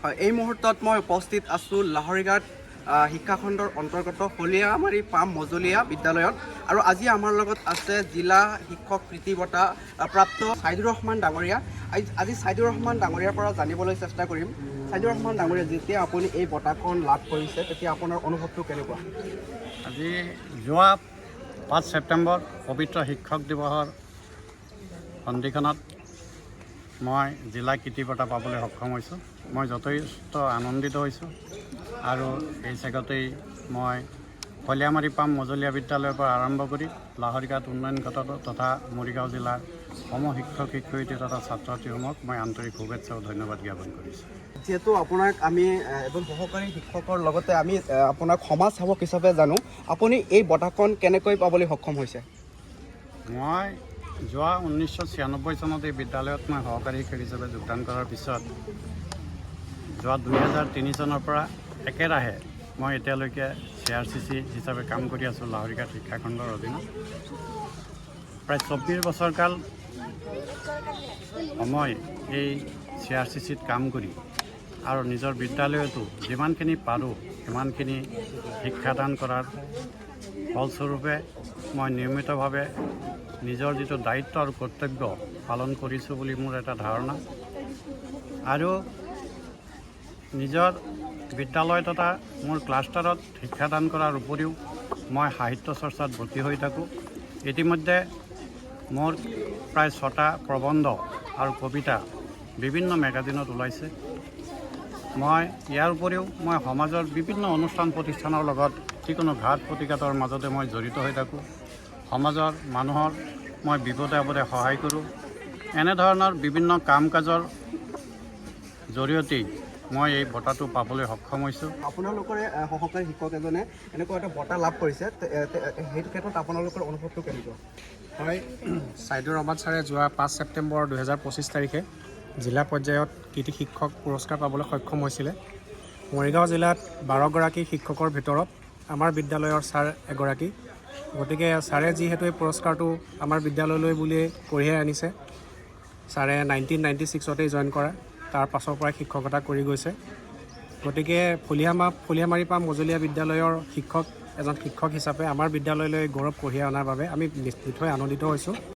এই মুহূৰ্তত মই উপস্থিত আছোঁ লাহৰীঘাট শিক্ষাখণ্ডৰ অন্তৰ্গত হলিয়ামাৰী পাম মজলীয়া বিদ্যালয়ত আৰু আজি আমাৰ লগত আছে জিলা শিক্ষক কৃতি বঁটা প্ৰাপ্ত ছাইদুৰ ৰহমান ডাঙৰীয়া। আজি ছাইদুৰ ৰহমান ডাঙৰীয়াৰ পৰা জানিবলৈ চেষ্টা কৰিম। ছাইদুৰ ৰহমান ডাঙৰীয়া, যেতিয়া আপুনি এই বঁটাখন লাভ কৰিছে তেতিয়া আপোনাৰ অনুভৱটো কেনেকুৱা? আজি যোৱা 5 ছেপ্টেম্বৰ পবিত্ৰ শিক্ষক দিৱসৰ সন্ধিখনত মই জিলা কৃতি বঁটা পাবলৈ সক্ষম হৈছোঁ। মই যথেষ্ট আনন্দিত হৈছোঁ আৰু এই চেগতেই মই হলিয়ামাৰী পাম মজলীয়া বিদ্যালয়ৰ পৰা আৰম্ভ কৰি লাহৰীঘাট উন্নয়ন ঘাট তথা মৰিগাঁও জিলাৰ শিক্ষক শিক্ষয়িত্ৰী তথা ছাত্ৰ ছাত্ৰীসমূহক মই আন্তৰিক শুভেচ্ছা আৰু ধন্যবাদ জ্ঞাপন কৰিছোঁ। যিহেতু আপোনাক আমি এজন সহকাৰী শিক্ষকৰ লগতে আমি আপোনাক সমাজ সেৱক হিচাপে জানো, আপুনি এই বঁটাখন কেনেকৈ পাবলৈ সক্ষম হৈছে? মই যোৱা 1996 চনত এই বিদ্যালয়ত মই সহকাৰী শিক্ষক হিচাপে যোগদান কৰাৰ পিছত যোৱা 2003 চনৰ পৰা একেৰাহে মই এতিয়ালৈকে CRCC হিচাপে কাম কৰি আছোঁ লাহৰীঘাট শিক্ষাখণ্ডৰ অধীনত। প্ৰায় 24 বছৰকাল সময় এই CRCCত কাম কৰি আৰু নিজৰ বিদ্যালয়তো যিমানখিনি পাৰোঁ সিমানখিনি শিক্ষাদান কৰাৰ ফলস্বৰূপে মই নিয়মিতভাৱে নিজৰ যিটো দায়িত্ব আৰু কৰ্তব্য পালন কৰিছোঁ বুলি মোৰ এটা ধাৰণা। আৰু নিজৰ বিদ্যালয় তথা মোৰ ক্লাষ্টাৰত শিক্ষাদান কৰাৰ উপৰিও মই সাহিত্য চৰ্চাত ব্ৰতী হৈ থাকোঁ। ইতিমধ্যে মোৰ প্ৰায় 6টা প্ৰবন্ধ আৰু কবিতা বিভিন্ন মেগাজিনত ওলাইছে। মই ইয়াৰ উপৰিও মই সমাজৰ বিভিন্ন অনুষ্ঠান প্ৰতিষ্ঠানৰ লগত যিকোনো ঘাট প্ৰতিঘাতৰ মাজতে মই জড়িত হৈ থাকোঁ। সমাজৰ মানুহৰ মই বিপদে আপদে সহায় কৰোঁ। এনেধৰণৰ বিভিন্ন কাম কাজৰ জৰিয়তেই মই এই বঁটাটো পাবলৈ সক্ষম হৈছোঁ। আপোনালোকৰে সহকাৰী শিক্ষক এজনে এনেকুৱা এটা বঁটা লাভ কৰিছে, সেইটো ক্ষেত্ৰত আপোনালোকৰ অনুভৱটো কেনেকুৱা? হয়, ছাইদুৰ ৰহমান ছাৰে যোৱা 5 ছেপ্টেম্বৰ 2025 তাৰিখে জিলা পৰ্যায়ত কৃতি শিক্ষক পুৰস্কাৰ পাবলৈ সক্ষম হৈছিলে। মৰিগাঁও জিলাত 12গৰাকী শিক্ষকৰ ভিতৰত আমাৰ বিদ্যালয়ৰ ছাৰ এগৰাকী। গতিকে ছাৰে যিহেতু এই পুৰস্কাৰটো আমাৰ বিদ্যালয়লৈ বুলিয়ে কঢ়িয়াই আনিছে। ছাৰে 1996তেই জইন কৰা, তাৰ পাছৰ পৰাই শিক্ষকতা কৰি গৈছে। গতিকে ফুলিয়ামাৰী পাম মজলীয়া বিদ্যালয়ৰ এজন শিক্ষক হিচাপে আমাৰ বিদ্যালয়লৈ গৌৰৱ কঢ়িয়াই অনাৰ বাবে আমি নিশ্চয় আনন্দিত হৈছোঁ।